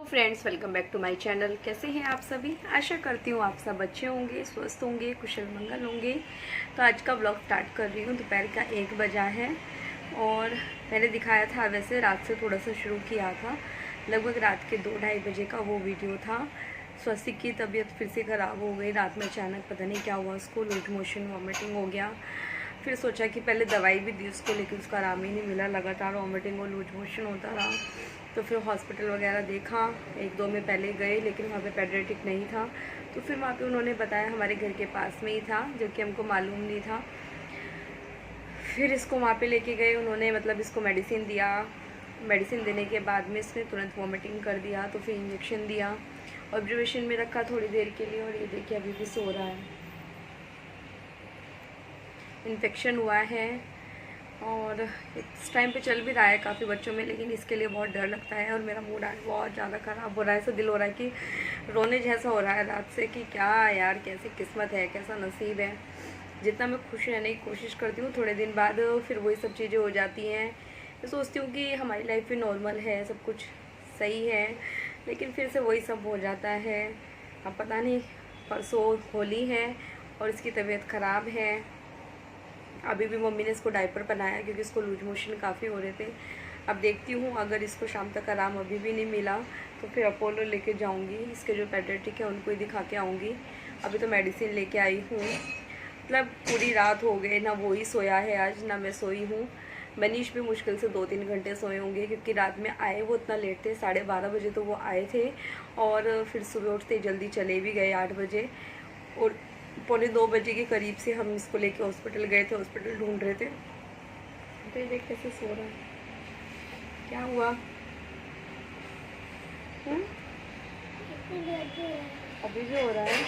Friends, welcome back to my channel. कैसे हैं आप सभी? आशा करती हूँ आप सब अच्छे होंगे, स्वस्थ होंगे, कुशल मंगल होंगे। तो आज का ब्लॉग स्टार्ट कर रही हूँ। दोपहर का 1 बजा है और मैंने दिखाया था, वैसे रात से थोड़ा सा शुरू किया था। लगभग रात के 2-2:30 बजे का वो वीडियो था। स्वस्तिक की तबीयत फिर से ख़राब हो गई। रात में अचानक पता नहीं क्या हुआ, उसको लूज मोशन वॉमिटिंग हो गया। फिर सोचा कि पहले दवाई भी दी उसको, लेकिन उसका आराम ही नहीं मिला। लगातार वॉमिटिंग और लूज मोशन होता रहा। तो फिर हॉस्पिटल वगैरह देखा, 1-2 में पहले गए, लेकिन वहाँ पे पेडियाट्रिक नहीं था। तो फिर वहाँ पे उन्होंने बताया, हमारे घर के पास में ही था, जो कि हमको मालूम नहीं था। फिर इसको वहाँ पे लेके गए, उन्होंने मतलब इसको मेडिसिन दिया। मेडिसिन देने के बाद में इसने तुरंत वॉमिटिंग कर दिया। तो फिर इंजेक्शन दिया, ऑब्जर्वेशन में रखा थोड़ी देर के लिए, और ये देखिए अभी भी सो रहा है। इन्फेक्शन हुआ है और इस टाइम पे चल भी रहा है काफ़ी बच्चों में, लेकिन इसके लिए बहुत डर लगता है। और मेरा मूड आज बहुत ज़्यादा ख़राब हो रहा है। ऐसा दिल हो रहा है कि रोने जैसा हो रहा है रात से, कि क्या यार, कैसी किस्मत है, कैसा नसीब है। जितना मैं खुश रहने की कोशिश करती हूँ, थोड़े दिन बाद फिर वही सब चीज़ें हो जाती हैं। मैं सोचती हूँ कि हमारी लाइफ भी नॉर्मल है, सब कुछ सही है, लेकिन फिर से वही सब हो जाता है। अब पता नहीं, परसों होली है और इसकी तबीयत ख़राब है। अभी भी मम्मी ने इसको डायपर पहनाया, क्योंकि इसको लूज मोशन काफ़ी हो रहे थे। अब देखती हूँ, अगर इसको शाम तक आराम अभी भी नहीं मिला तो फिर अपोलो लेके जाऊँगी। इसके जो पेडियाट्रिक है उनको ही दिखा के आऊँगी। अभी तो मेडिसिन लेके आई हूँ। मतलब पूरी रात हो गई, ना वो ही सोया है आज, ना मैं सोई हूँ। मनीष भी मुश्किल से 2-3 घंटे सोए होंगे, क्योंकि रात में आए वो इतना लेट थे। 12:30 बजे तो वो आए थे, और फिर सुबह उठते जल्दी चले भी गए 8 बजे। और 1:45 बजे के करीब से हम इसको लेके हॉस्पिटल गए थे, हॉस्पिटल ढूंढ रहे थे। तो ये देख कैसे सो रहा है। क्या हुआ? हुँ? अभी भी हो रहा है?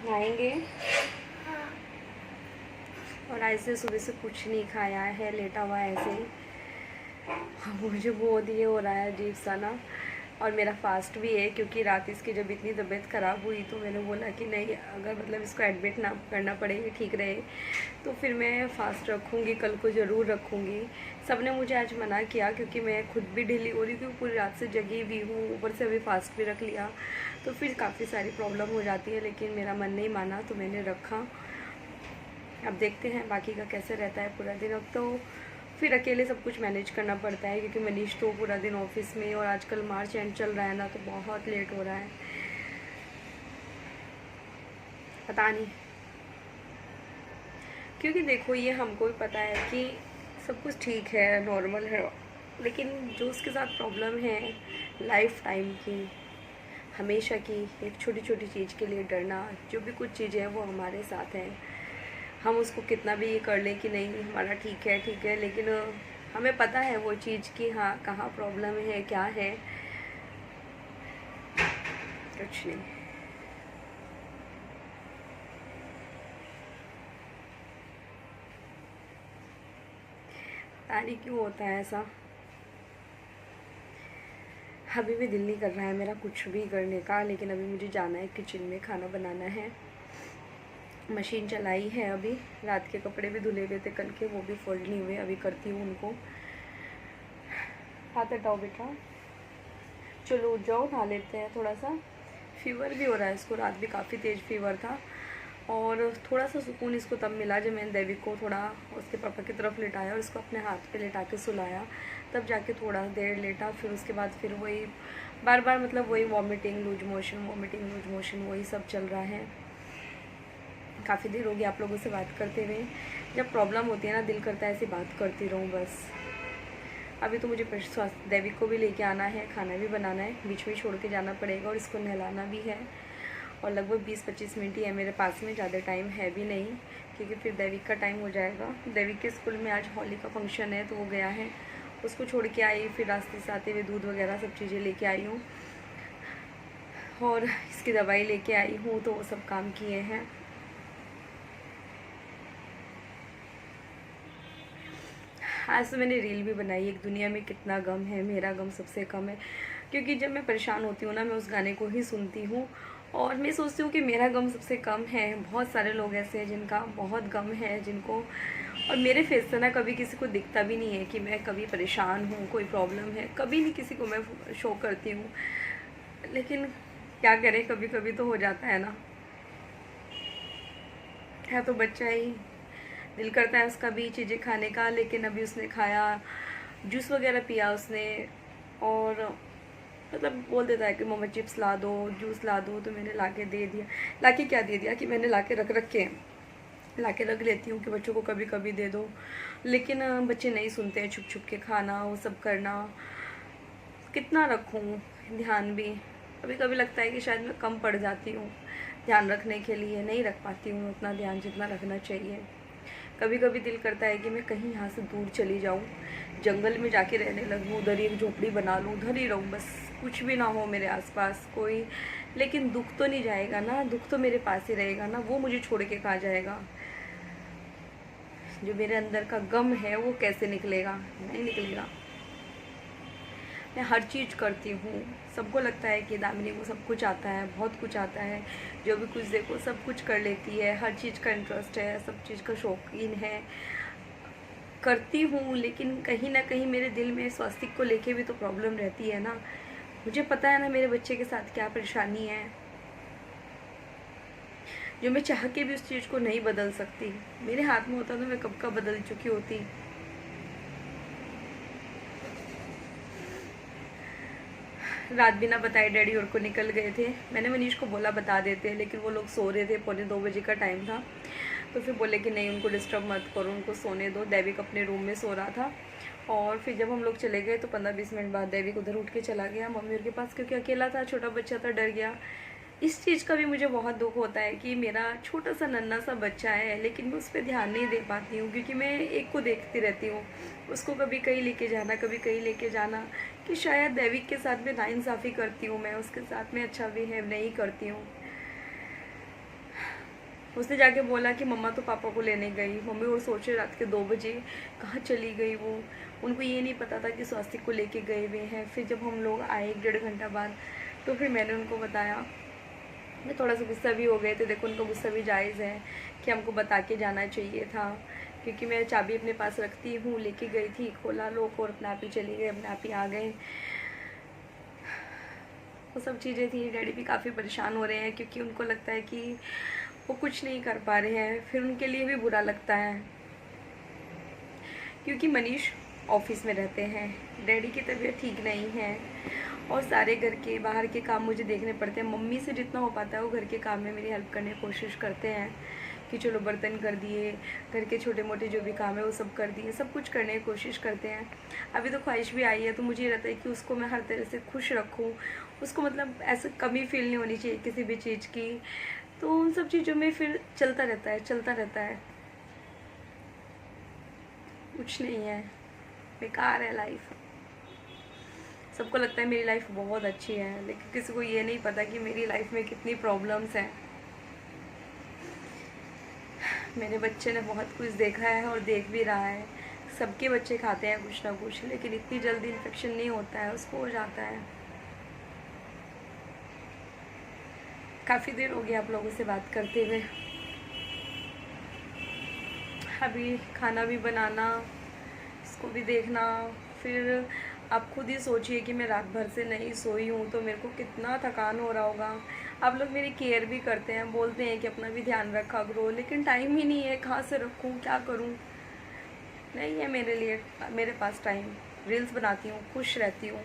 नहाएंगे? और ऐसे सुबह से कुछ नहीं खाया है, लेटा हुआ है ऐसे ही। मुझे बहुत ये हो रहा है अजीब सा ना। और मेरा फास्ट भी है, क्योंकि रात इसकी जब इतनी तबीयत ख़राब हुई तो मैंने बोला कि नहीं, अगर मतलब इसको एडमिट ना करना पड़े, ठीक रहे, तो फिर मैं फ़ास्ट रखूँगी, कल को ज़रूर रखूँगी। सब ने मुझे आज मना किया, क्योंकि मैं खुद भी ढीली हो रही थी, पूरी रात से जगी हुई हूँ, ऊपर से अभी फ़ास्ट भी रख लिया, तो फिर काफ़ी सारी प्रॉब्लम हो जाती है। लेकिन मेरा मन नहीं माना, तो मैंने रखा। अब देखते हैं बाकी का कैसे रहता है पूरा दिन। अब तो फिर अकेले सब कुछ मैनेज करना पड़ता है, क्योंकि मनीष तो पूरा दिन ऑफिस में, और आजकल मार्च एंड चल रहा है ना, तो बहुत लेट हो रहा है। पता नहीं, क्योंकि देखो, ये हमको भी पता है कि सब कुछ ठीक है, नॉर्मल है, लेकिन जो उसके साथ प्रॉब्लम है लाइफ टाइम की, हमेशा की, एक छोटी छोटी चीज़ के लिए डरना, जो भी कुछ चीज़ें हैं वो हमारे साथ है। हम उसको कितना भी ये कर लें कि नहीं हमारा ठीक है, लेकिन हमें पता है वो चीज़ कि हाँ, कहाँ प्रॉब्लम है, क्या है। कुछ नहीं। पता नहीं क्यों होता है ऐसा। अभी भी दिल नहीं कर रहा है मेरा कुछ भी करने का, लेकिन अभी मुझे जाना है किचन में, खाना बनाना है। मशीन चलाई है अभी। रात के कपड़े भी धुले हुए थे कल के, वो भी फोल्ड नहीं हुए, अभी करती हूँ उनको। हाथ हटाओ बेटा, चलो उठ जाओ, नहा लेते हैं। थोड़ा सा फीवर भी हो रहा है इसको, रात भी काफ़ी तेज़ फीवर था। और थोड़ा सा सुकून इसको तब मिला जब मैंने देवी को थोड़ा उसके पापा की तरफ लेटाया और इसको अपने हाथ पे लेटा के सुलाया, तब जाके थोड़ा देर लेटा। फिर उसके बाद फिर वही बार बार, मतलब वही vomiting, loose motion, vomiting, loose motion, वही सब चल रहा है। काफ़ी देर हो गई आप लोगों से बात करते हुए। जब प्रॉब्लम होती है ना, दिल करता है ऐसी बात करती रहूँ बस। अभी तो मुझे स्वास्थ्य देवी को भी लेके आना है, खाना भी बनाना है, बीच में छोड़ के जाना पड़ेगा, और इसको नहलाना भी है। और लगभग 20-25 मिनट ही है मेरे पास में, ज़्यादा टाइम है भी नहीं, क्योंकि फिर देवी का टाइम हो जाएगा। देवी के स्कूल में आज होली का फंक्शन है, तो वो गया है, उसको छोड़ के आई। फिर रास्ते से आते हुए दूध वगैरह सब चीज़ें लेके आई हूँ, और इसकी दवाई लेके आई हूँ, तो वो सब काम किए हैं। आज तो मैंने रील भी बनाई, एक दुनिया में कितना गम है, मेरा गम सबसे कम है। क्योंकि जब मैं परेशान होती हूँ ना, मैं उस गाने को ही सुनती हूँ, और मैं सोचती हूँ कि मेरा गम सबसे कम है। बहुत सारे लोग ऐसे हैं जिनका बहुत गम है, जिनको और मेरे फेस से ना कभी किसी को दिखता भी नहीं है कि मैं कभी परेशान हूँ, कोई प्रॉब्लम है, कभी नहीं किसी को मैं शो करती हूँ। लेकिन क्या करें, कभी कभी तो हो जाता है ना, है तो बच्चा ही, दिल करता है उसका भी चीज़ें खाने का। लेकिन अभी उसने खाया, जूस वगैरह पिया उसने, और मतलब बोल देता है कि मम्मा चिप्स ला दो, जूस ला दो, तो मैंने ला के दे दिया। ला के क्या दे दिया कि मैंने ला के रख के ला के रख लेती हूँ कि बच्चों को कभी कभी दे दो। लेकिन बच्चे नहीं सुनते हैं, छुप छुप के खाना, वो सब करना, कितना रखूँ ध्यान भी। कभी कभी लगता है कि शायद मैं कम पड़ जाती हूँ ध्यान रखने के लिए, नहीं रख पाती हूँ उतना ध्यान जितना रखना चाहिए। कभी कभी दिल करता है कि मैं कहीं यहाँ से दूर चली जाऊँ, जंगल में जाके रहने लगूँ, उधर ही एक झोपड़ी बना लूँ, उधर ही रहूँ, बस कुछ भी ना हो मेरे आसपास कोई। लेकिन दुख तो नहीं जाएगा ना, दुख तो मेरे पास ही रहेगा ना, वो मुझे छोड़ के कहाँ जाएगा। जो मेरे अंदर का गम है वो कैसे निकलेगा, नहीं निकलेगा। मैं हर चीज़ करती हूँ, सबको लगता है कि दामिनी को सब कुछ आता है, बहुत कुछ आता है, जो भी कुछ देखो सब कुछ कर लेती है, हर चीज़ का इंटरेस्ट है, सब चीज़ का शौकीन है, करती हूँ। लेकिन कहीं ना कहीं मेरे दिल में स्वास्थ्य को लेके भी तो प्रॉब्लम रहती है ना। मुझे पता है ना मेरे बच्चे के साथ क्या परेशानी है, जो मैं चाह के भी उस चीज़ को नहीं बदल सकती। मेरे हाथ में होता तो मैं कब का बदल चुकी होती। रात बिना बताए डैडी और को निकल गए थे। मैंने मनीष को बोला बता देते, लेकिन वो लोग सो रहे थे, 1:45 का टाइम था। तो फिर बोले कि नहीं, उनको डिस्टर्ब मत करो, उनको सोने दो। दैविक अपने रूम में सो रहा था। और फिर जब हम लोग चले गए तो 15-20 मिनट बाद दैविक उधर उठ के चला गया मम्मी और के पास, क्योंकि अकेला था, छोटा बच्चा था, डर गया। इस चीज़ का भी मुझे बहुत दुख होता है कि मेरा छोटा सा नन्हा सा बच्चा है, लेकिन मैं उस पर ध्यान नहीं दे पाती हूँ, क्योंकि मैं एक को देखती रहती हूँ, उसको कभी कहीं लेके जाना, कभी कहीं लेके जाना, कि शायद दैविक के साथ में नाइंसाफ़ी करती हूँ, मैं उसके साथ में अच्छा बिहेव नहीं करती हूँ। उसने जाके बोला कि मम्मा तो पापा को लेने गई। मम्मी और सोचे रात के 2 बजे कहाँ चली गई वो। उनको ये नहीं पता था कि स्वास्थ्य को लेके गए हुए हैं। फिर जब हम लोग आए 1-1.5 घंटा बाद, तो फिर मैंने उनको बताया। मैं थोड़ा सा गुस्सा भी हो गए थे, देखो उनका गुस्सा भी जायज़ है कि हमको बता के जाना चाहिए था, क्योंकि मैं चाबी अपने पास रखती हूँ, लेके गई थी, खोला लोग और अपने आप ही चली गए, अपने आप ही आ गए। वो सब चीज़ें थी। डैडी भी काफ़ी परेशान हो रहे हैं, क्योंकि उनको लगता है कि वो कुछ नहीं कर पा रहे हैं। फिर उनके लिए भी बुरा लगता है, क्योंकि मनीष ऑफिस में रहते हैं, डैडी की तबीयत ठीक नहीं है, और सारे घर के बाहर के काम मुझे देखने पड़ते हैं। मम्मी से जितना हो पाता है वो घर के काम में मेरी हेल्प करने की कोशिश करते हैं, कि चलो बर्तन कर दिए, घर के छोटे मोटे जो भी काम है वो सब कर दिए, सब कुछ करने की कोशिश करते हैं। अभी तो ख्वाहिश भी आई है, तो मुझे ये रहता है कि उसको मैं हर तरह से खुश रखूँ, उसको मतलब ऐसे कमी फील नहीं होनी चाहिए किसी भी चीज़ की। तो उन सब चीज़ों में फिर चलता रहता है, चलता रहता है, कुछ नहीं है, बेकार है लाइफ। सबको लगता है मेरी लाइफ बहुत अच्छी है, लेकिन किसी को ये नहीं पता कि मेरी लाइफ में कितनी प्रॉब्लम्स हैं। मेरे बच्चे ने बहुत कुछ देखा है और देख भी रहा है। सबके बच्चे खाते हैं कुछ ना कुछ, लेकिन इतनी जल्दी इन्फेक्शन नहीं होता है, उसको हो जाता है। काफ़ी देर हो गया आप लोगों से बात करते हुए। अभी खाना भी बनाना, इसको भी देखना। फिर आप खुद ही सोचिए कि मैं रात भर से नहीं सोई हूँ, तो मेरे को कितना थकान हो रहा होगा। आप लोग मेरी केयर भी करते हैं, बोलते हैं कि अपना भी ध्यान रखा करो, लेकिन टाइम ही नहीं है, कहाँ से रखूँ, क्या करूँ, नहीं है मेरे लिए मेरे पास टाइम। रील्स बनाती हूँ, खुश रहती हूँ,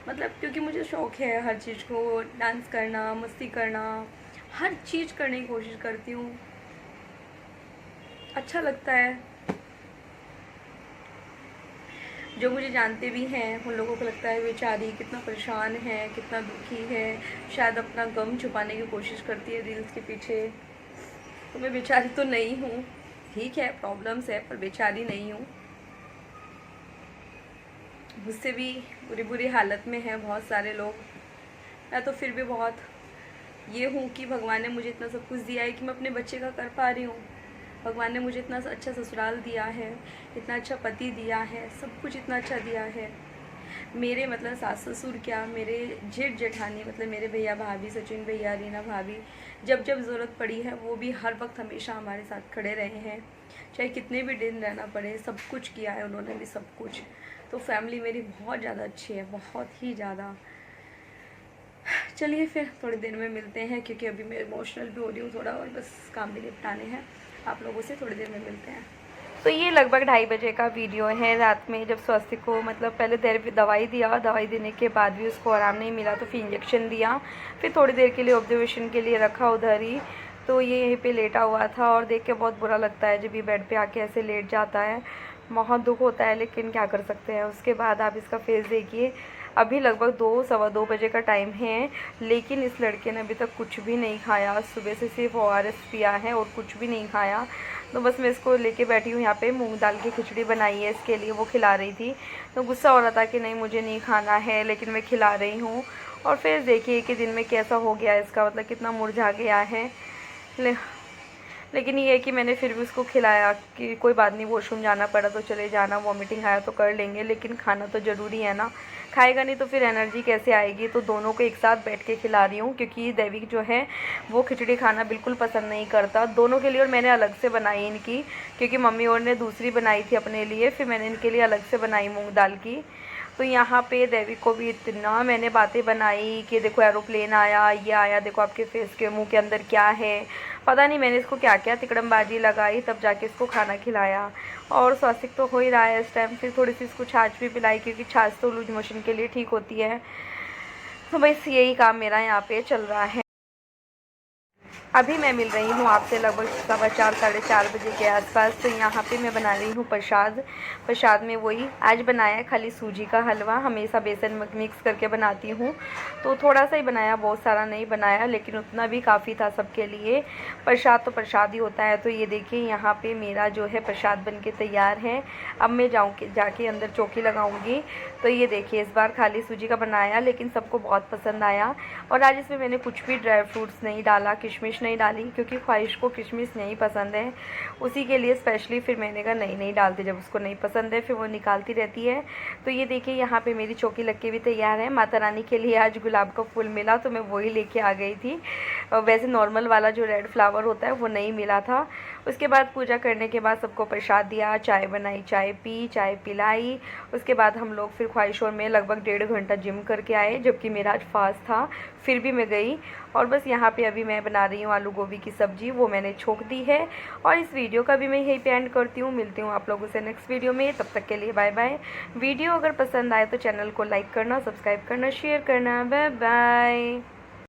मतलब क्योंकि मुझे शौक़ है हर चीज़ को, डांस करना, मस्ती करना, हर चीज़ करने की कोशिश करती हूँ, अच्छा लगता है। जो मुझे जानते भी हैं उन लोगों को लगता है बेचारी कितना परेशान है, कितना दुखी है, शायद अपना गम छुपाने की कोशिश करती है रील्स के पीछे। तो मैं बेचारी तो नहीं हूँ, ठीक है प्रॉब्लम्स है, पर बेचारी नहीं हूँ। मुझसे भी बुरी बुरी हालत में है बहुत सारे लोग। मैं तो फिर भी बहुत ये हूँ कि भगवान ने मुझे इतना सब कुछ दिया है कि मैं अपने बच्चे का कर पा रही हूँ। भगवान ने मुझे इतना अच्छा ससुराल दिया है, इतना अच्छा पति दिया है, सब कुछ इतना अच्छा दिया है। मेरे मतलब सास ससुर क्या, मेरे जेठ जेठानी मतलब मेरे भैया भाभी, सचिन भैया, रीना भाभी, जब जब ज़रूरत पड़ी है वो भी हर वक्त हमेशा हमारे साथ खड़े रहे हैं। चाहे कितने भी दिन रहना पड़े, सब कुछ किया है उन्होंने भी, सब कुछ। तो फैमिली मेरी बहुत ज़्यादा अच्छी है, बहुत ही ज़्यादा। चलिए फिर थोड़ी देर में मिलते हैं, क्योंकि अभी मैं इमोशनल भी हो रही हूँ थोड़ा, और बस काम भी निपटाने हैं। आप लोगों से थोड़ी देर में मिलते हैं। तो ये लगभग 2:30 बजे का वीडियो है, रात में जब स्वास्थ्य को मतलब पहले देर दवाई दिया, दवाई देने के बाद भी उसको आराम नहीं मिला तो फिर इंजेक्शन दिया, फिर थोड़ी देर के लिए ऑब्जर्वेशन के लिए रखा उधर ही। तो ये यहीं पे लेटा हुआ था और देख के बहुत बुरा लगता है जब ये बेड पे आके ऐसे लेट जाता है, बहुत दुख होता है, लेकिन क्या कर सकते हैं। उसके बाद आप इसका फेस देखिए, अभी लगभग 2 सवा 2 बजे का टाइम है, लेकिन इस लड़के ने अभी तक कुछ भी नहीं खाया। सुबह से सिर्फ ORS पिया है और कुछ भी नहीं खाया। तो बस मैं इसको लेके बैठी हूँ यहाँ पे, मूंग दाल की खिचड़ी बनाई है इसके लिए, वो खिला रही थी। तो गुस्सा हो रहा था कि नहीं मुझे नहीं खाना है, लेकिन मैं खिला रही हूँ। और फिर देखिए कि दिन में कैसा हो गया इसका, मतलब कितना मुरझा गया है। लेकिन ये है कि मैंने फिर भी उसको खिलाया कि कोई बात नहीं, वॉशरूम जाना पड़ा तो चले जाना, वॉमिटिंग आया तो कर लेंगे, लेकिन खाना तो ज़रूरी है ना। खाएगा नहीं तो फिर एनर्जी कैसे आएगी। तो दोनों को एक साथ बैठ के खिला रही हूँ, क्योंकि दैविक जो है वो खिचड़ी खाना बिल्कुल पसंद नहीं करता, दोनों के लिए। और मैंने अलग से बनाई इनकी, क्योंकि मम्मी और ने दूसरी बनाई थी अपने लिए, फिर मैंने इनके लिए अलग से बनाई मूँग दाल की। तो यहाँ पे दैविक को भी इतना मैंने बातें बनाई कि देखो एरोप्लेन आया, ये आया, देखो आपके फेस के मुंह के अंदर क्या है, पता नहीं मैंने इसको क्या क्या तिकड़मबाजी लगाई, तब जाके इसको खाना खिलाया। और स्वास्थ्य तो हो ही रहा है इस टाइम। फिर थोड़ी सी इसको छाछ भी पिलाई, क्योंकि छाछ तो लूज मोशन के लिए ठीक होती है। तो बस यही काम मेरा यहाँ पे चल रहा है। अभी मैं मिल रही हूँ आपसे लगभग 4:15 साढ़े 4 बजे के आसपास। तो यहाँ पे मैं बना रही हूँ प्रसाद में वही आज बनाया है, खाली सूजी का हलवा। हमेशा बेसन मिक्स करके बनाती हूँ, तो थोड़ा सा ही बनाया, बहुत सारा नहीं बनाया, लेकिन उतना भी काफ़ी था सबके लिए। प्रसाद तो प्रसाद ही होता है। तो ये देखिए यहाँ पे मेरा जो है प्रसाद बन के तैयार है। अब मैं जाके अंदर चौकी लगाऊंगी। तो ये देखिए इस बार खाली सूजी का बनाया, लेकिन सबको बहुत पसंद आया। और आज इसमें मैंने कुछ भी ड्राई फ्रूट्स नहीं डाला, किशमिश नहीं डाली, क्योंकि ख्वाहिश को किशमिश नहीं पसंद है, उसी के लिए स्पेशली फिर मैंने कहा नहीं डालती, जब उसको नहीं पसंद है फिर वो निकालती रहती है। तो ये देखिए यहाँ पे मेरी चौकी लग के भी तैयार है। माता रानी के लिए आज गुलाब का फूल मिला, तो मैं वही लेके आ गई थी। वैसे नॉर्मल वाला जो रेड फ्लावर होता है वो नहीं मिला था। उसके बाद पूजा करने के बाद सबको प्रसाद दिया, चाय बनाई, चाय पी, चाय पिलाई। उसके बाद हम लोग फिर ख्वाहिशों में लगभग 1.5 घंटा जिम करके आए, जबकि मेरा आज फास्ट था, फिर भी मैं गई। और बस यहाँ पे अभी मैं बना रही हूँ आलू गोभी की सब्ज़ी, वो मैंने छोंक दी है। और इस वीडियो का भी मैं यहीं पे एंड करती हूँ। मिलती हूँ आप लोगों से नेक्स्ट वीडियो में, तब तक के लिए बाय बाय। वीडियो अगर पसंद आए तो चैनल को लाइक करना, सब्सक्राइब करना, शेयर करना। Bye bye.